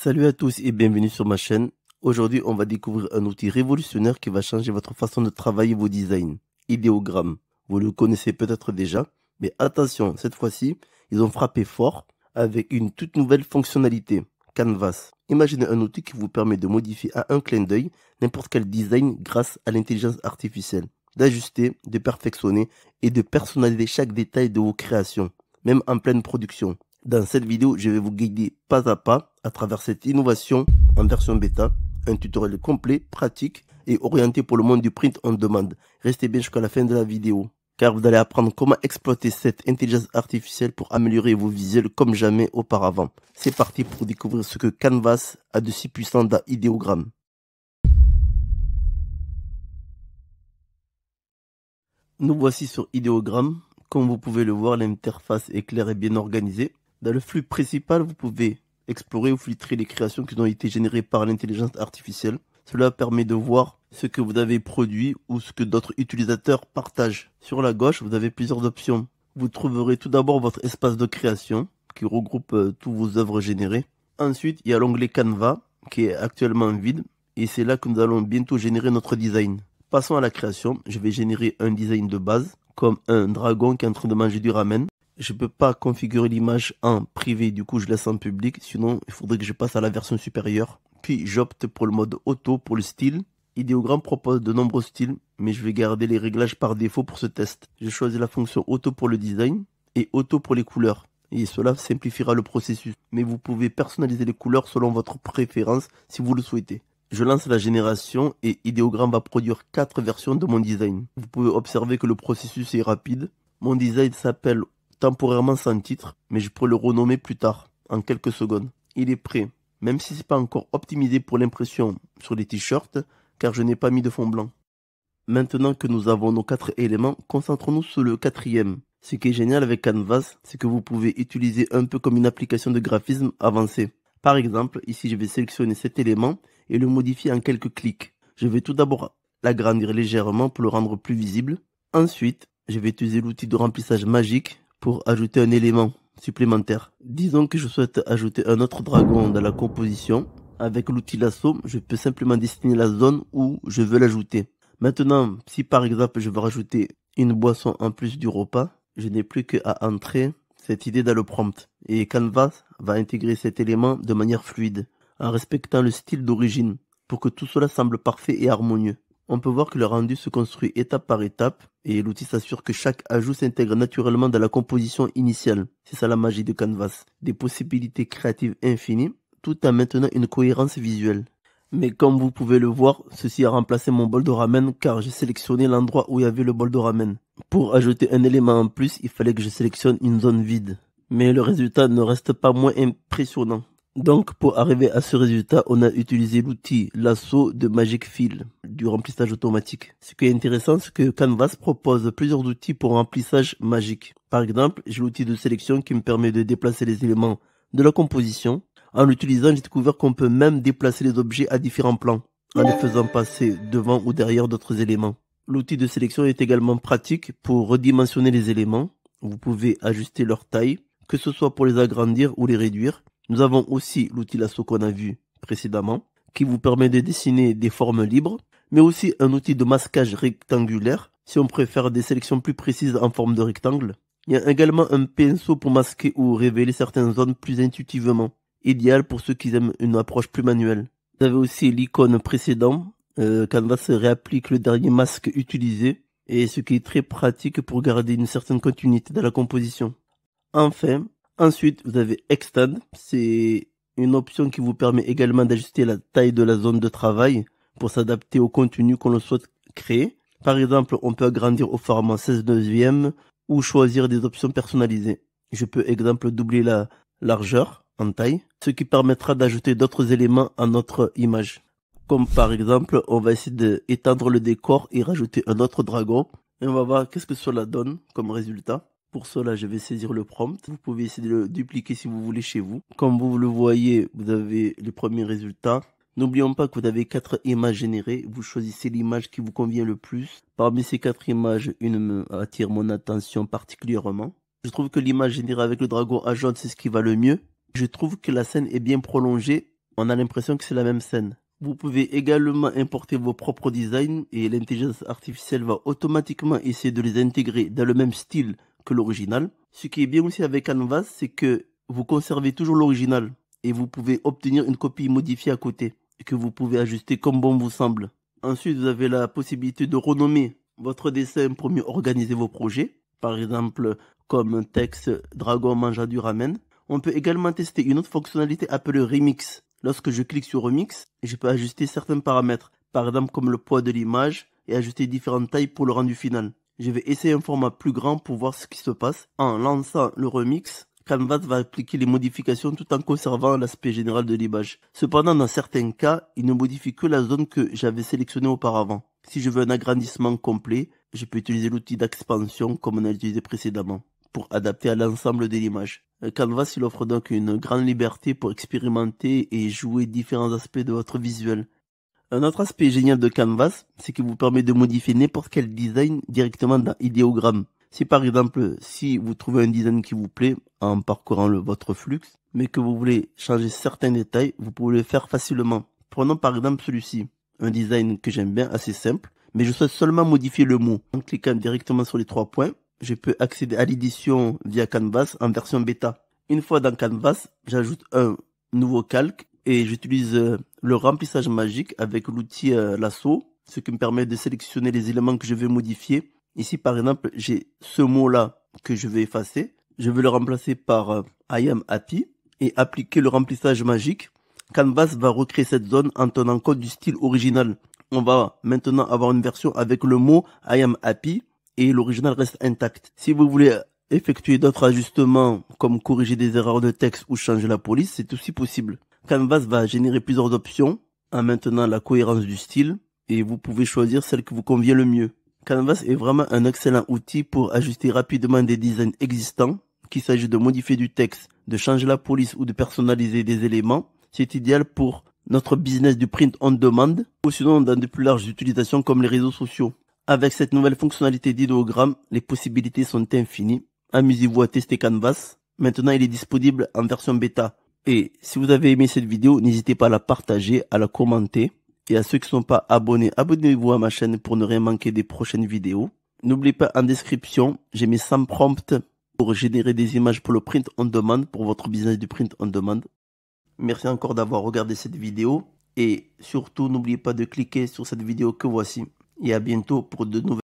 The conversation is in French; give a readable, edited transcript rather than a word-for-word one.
Salut à tous et bienvenue sur ma chaîne. Aujourd'hui, on va découvrir un outil révolutionnaire qui va changer votre façon de travailler vos designs. Ideogram. Vous le connaissez peut-être déjà, mais attention, cette fois-ci, ils ont frappé fort avec une toute nouvelle fonctionnalité, Canvas. Imaginez un outil qui vous permet de modifier à un clin d'œil n'importe quel design grâce à l'intelligence artificielle, d'ajuster, de perfectionner et de personnaliser chaque détail de vos créations, même en pleine production. Dans cette vidéo, je vais vous guider pas à travers cette innovation en version bêta, un tutoriel complet, pratique et orienté pour le monde du print on demande. Restez bien jusqu'à la fin de la vidéo, car vous allez apprendre comment exploiter cette intelligence artificielle pour améliorer vos visuels comme jamais auparavant. C'est parti pour découvrir ce que Canvas a de si puissant dans Ideogram. Nous voici sur Ideogram. Comme vous pouvez le voir, l'interface est claire et bien organisée. Dans le flux principal, vous pouvez explorer ou filtrer les créations qui ont été générées par l'intelligence artificielle. Cela permet de voir ce que vous avez produit ou ce que d'autres utilisateurs partagent. Sur la gauche, vous avez plusieurs options. Vous trouverez tout d'abord votre espace de création qui regroupe toutes vos œuvres générées. Ensuite, il y a l'onglet Canva qui est actuellement vide et c'est là que nous allons bientôt générer notre design. Passons à la création. Je vais générer un design de base comme un dragon qui est en train de manger du ramen. Je peux pas configurer l'image en privé, du coup je laisse en public, sinon il faudrait que je passe à la version supérieure. Puis j'opte pour le mode auto pour le style. Ideogram propose de nombreux styles, mais je vais garder les réglages par défaut pour ce test. Je choisis la fonction auto pour le design et auto pour les couleurs. Et cela simplifiera le processus. Mais vous pouvez personnaliser les couleurs selon votre préférence si vous le souhaitez. Je lance la génération et Ideogram va produire 4 versions de mon design. Vous pouvez observer que le processus est rapide. Mon design s'appelle temporairement sans titre, mais je pourrais le renommer plus tard, en quelques secondes. Il est prêt, même si c'est pas encore optimisé pour l'impression sur les t-shirts, car je n'ai pas mis de fond blanc. Maintenant que nous avons nos 4 éléments, concentrons-nous sur le 4e. Ce qui est génial avec Canvas, c'est que vous pouvez utiliser un peu comme une application de graphisme avancée. Par exemple, ici je vais sélectionner cet élément et le modifier en quelques clics. Je vais tout d'abord l'agrandir légèrement pour le rendre plus visible. Ensuite, je vais utiliser l'outil de remplissage magique pour ajouter un élément supplémentaire. Disons que je souhaite ajouter un autre dragon dans la composition. Avec l'outil lasso, je peux simplement dessiner la zone où je veux l'ajouter. Maintenant, si par exemple je veux rajouter une boisson en plus du repas, je n'ai plus qu'à entrer cette idée dans le prompt. Et Canvas va intégrer cet élément de manière fluide, en respectant le style d'origine, pour que tout cela semble parfait et harmonieux. On peut voir que le rendu se construit étape par étape et l'outil s'assure que chaque ajout s'intègre naturellement dans la composition initiale. C'est ça la magie de Canvas. Des possibilités créatives infinies tout en maintenant une cohérence visuelle. Mais comme vous pouvez le voir, ceci a remplacé mon bol de ramen car j'ai sélectionné l'endroit où il y avait le bol de ramen. Pour ajouter un élément en plus, il fallait que je sélectionne une zone vide. Mais le résultat ne reste pas moins impressionnant. Donc, pour arriver à ce résultat, on a utilisé l'outil lasso de Magic Fill, du remplissage automatique. Ce qui est intéressant, c'est que Canvas propose plusieurs outils pour remplissage magique. Par exemple, j'ai l'outil de sélection qui me permet de déplacer les éléments de la composition. En l'utilisant, j'ai découvert qu'on peut même déplacer les objets à différents plans, en les faisant passer devant ou derrière d'autres éléments. L'outil de sélection est également pratique pour redimensionner les éléments. Vous pouvez ajuster leur taille, que ce soit pour les agrandir ou les réduire. Nous avons aussi l'outil lasso qu'on a vu précédemment, qui vous permet de dessiner des formes libres, mais aussi un outil de masquage rectangulaire, si on préfère des sélections plus précises en forme de rectangle. Il y a également un pinceau pour masquer ou révéler certaines zones plus intuitivement, idéal pour ceux qui aiment une approche plus manuelle. Vous avez aussi l'icône précédente, Canvas réapplique le dernier masque utilisé, et ce qui est très pratique pour garder une certaine continuité dans la composition. Enfin, ensuite, vous avez Extend, c'est une option qui vous permet également d'ajuster la taille de la zone de travail pour s'adapter au contenu qu'on le souhaite créer. Par exemple, on peut agrandir au format 16/9 ou choisir des options personnalisées. Je peux, exemple, doubler la largeur en taille, ce qui permettra d'ajouter d'autres éléments à notre image. Comme par exemple, on va essayer d'étendre le décor et rajouter un autre dragon. Et on va voir qu'est-ce que cela donne comme résultat. Pour cela, je vais saisir le prompt. Vous pouvez essayer de le dupliquer si vous voulez chez vous. Comme vous le voyez, vous avez les premiers résultats. N'oublions pas que vous avez 4 images générées. Vous choisissez l'image qui vous convient le plus. Parmi ces 4 images, une attire mon attention particulièrement. Je trouve que l'image générée avec le dragon à jaune, c'est ce qui va le mieux. Je trouve que la scène est bien prolongée on a l'impression que c'est la même scène. Vous pouvez également importer vos propres designs et l'intelligence artificielle va automatiquement essayer de les intégrer dans le même style que l'original. Ce qui est bien aussi avec Canvas, c'est que vous conservez toujours l'original et vous pouvez obtenir une copie modifiée à côté et que vous pouvez ajuster comme bon vous semble. Ensuite, vous avez la possibilité de renommer votre dessin pour mieux organiser vos projets. Par exemple, comme texte Dragon mangea du ramen. On peut également tester une autre fonctionnalité appelée Remix. Lorsque je clique sur Remix, je peux ajuster certains paramètres, par exemple comme le poids de l'image et ajuster différentes tailles pour le rendu final. Je vais essayer un format plus grand pour voir ce qui se passe. En lançant le Remix, Canvas va appliquer les modifications tout en conservant l'aspect général de l'image. Cependant, dans certains cas, il ne modifie que la zone que j'avais sélectionnée auparavant. Si je veux un agrandissement complet, je peux utiliser l'outil d'expansion comme on a utilisé précédemment pour adapter à l'ensemble de l'image. Canvas, il offre donc une grande liberté pour expérimenter et jouer différents aspects de votre visuel. Un autre aspect génial de Canvas, c'est qu'il vous permet de modifier n'importe quel design directement dans Ideogram. Si par exemple, si vous trouvez un design qui vous plaît en parcourant votre flux, mais que vous voulez changer certains détails, vous pouvez le faire facilement. Prenons par exemple celui-ci, un design que j'aime bien, assez simple, mais je souhaite seulement modifier le mot. En cliquant directement sur les 3 points, je peux accéder à l'édition via Canvas en version bêta. Une fois dans Canvas, j'ajoute un nouveau calque et j'utilise le remplissage magique avec l'outil lasso, ce qui me permet de sélectionner les éléments que je veux modifier. Ici, par exemple, j'ai ce mot-là que je vais effacer. Je vais le remplacer par I am happy et appliquer le remplissage magique. Canvas va recréer cette zone en tenant compte du style original. On va maintenant avoir une version avec le mot I am happy et l'original reste intact. Si vous voulez effectuer d'autres ajustements comme corriger des erreurs de texte ou changer la police, c'est aussi possible. Canvas va générer plusieurs options en maintenant la cohérence du style et vous pouvez choisir celle qui vous convient le mieux. Canvas est vraiment un excellent outil pour ajuster rapidement des designs existants, qu'il s'agisse de modifier du texte, de changer la police ou de personnaliser des éléments. C'est idéal pour notre business du print on demand ou sinon dans de plus larges utilisations comme les réseaux sociaux. Avec cette nouvelle fonctionnalité d'idéogramme, les possibilités sont infinies. Amusez-vous à tester Canvas. Maintenant, il est disponible en version bêta. Et si vous avez aimé cette vidéo, n'hésitez pas à la partager, à la commenter. Et à ceux qui ne sont pas abonnés, abonnez-vous à ma chaîne pour ne rien manquer des prochaines vidéos. N'oubliez pas en description, j'ai mis 100 prompts pour générer des images pour le print on demand, pour votre business du print on demand. Merci encore d'avoir regardé cette vidéo. Et surtout, n'oubliez pas de cliquer sur cette vidéo que voici. Et à bientôt pour de nouvelles